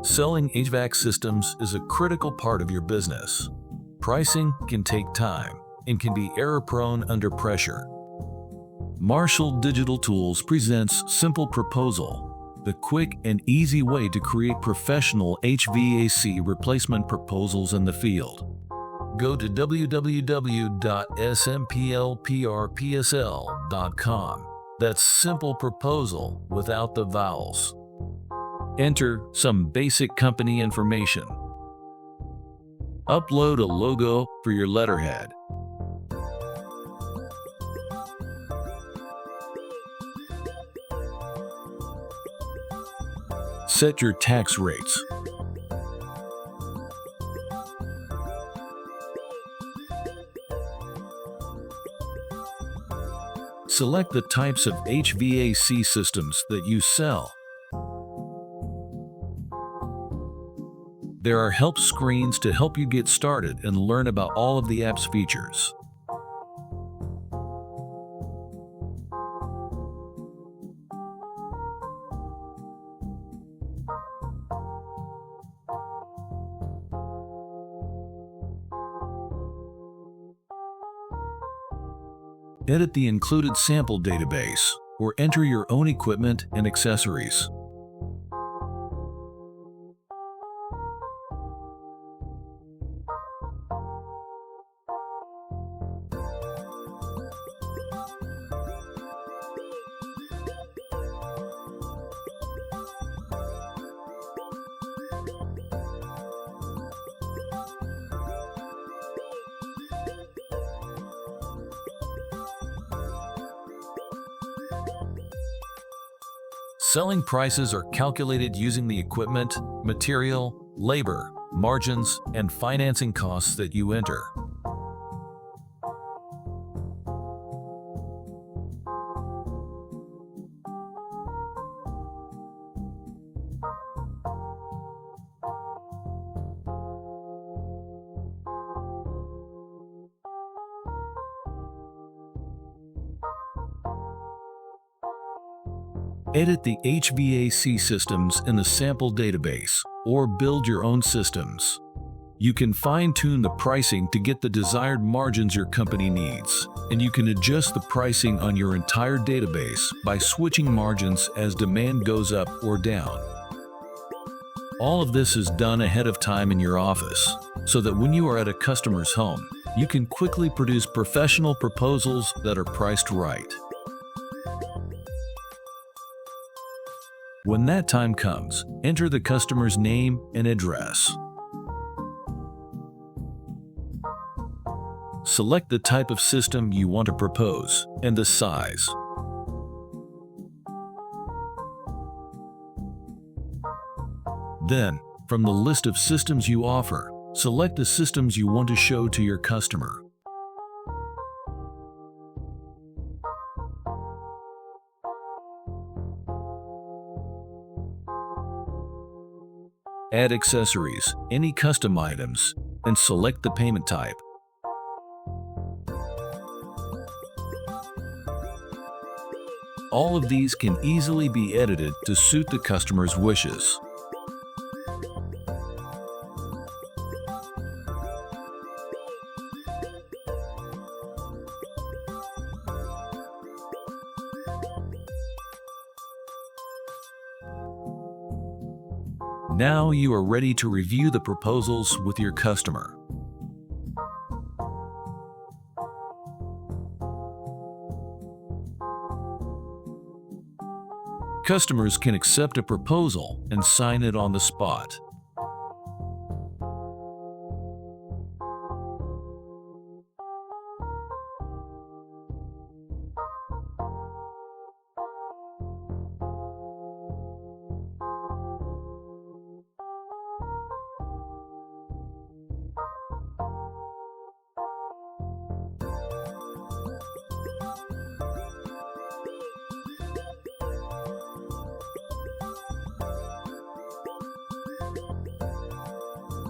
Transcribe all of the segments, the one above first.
Selling HVAC systems is a critical part of your business. Pricing can take time and can be error-prone under pressure. Marshall Digital Tools presents Simple Proposal, the quick and easy way to create professional HVAC replacement proposals in the field. Go to www.smplprpsl.com. That's Simple Proposal without the vowels. Enter some basic company information. Upload a logo for your letterhead. Set your tax rates. Select the types of HVAC systems that you sell. There are help screens to help you get started and learn about all of the app's features. Edit the included sample database, or enter your own equipment and accessories. Selling prices are calculated using the equipment, material, labor, margins, and financing costs that you enter. Edit the HVAC systems in the sample database, or build your own systems. You can fine-tune the pricing to get the desired margins your company needs, and you can adjust the pricing on your entire database by switching margins as demand goes up or down. All of this is done ahead of time in your office, so that when you are at a customer's home, you can quickly produce professional proposals that are priced right. When that time comes, enter the customer's name and address. Select the type of system you want to propose and the size. Then, from the list of systems you offer, select the systems you want to show to your customer. Add accessories, any custom items, and select the payment type. All of these can easily be edited to suit the customer's wishes. Now you are ready to review the proposals with your customer. Customers can accept a proposal and sign it on the spot.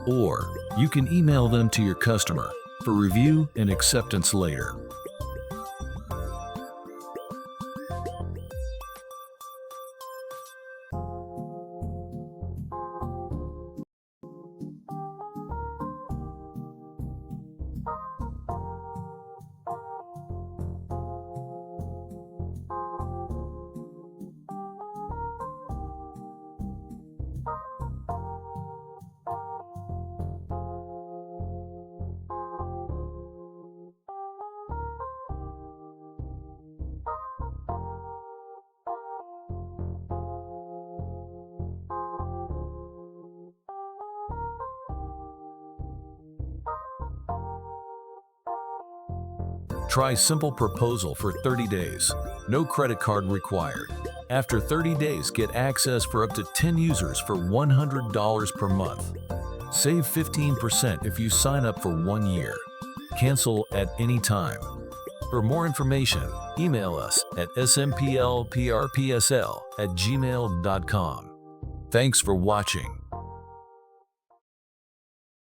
Or you can email them to your customer for review and acceptance later. Try Simple Proposal for 30 days. No credit card required. After 30 days, get access for up to 10 users for $100 per month. Save 15% if you sign up for 1 year. Cancel at any time. For more information, email us at smplprpsl@gmail.com. Thanks for watching.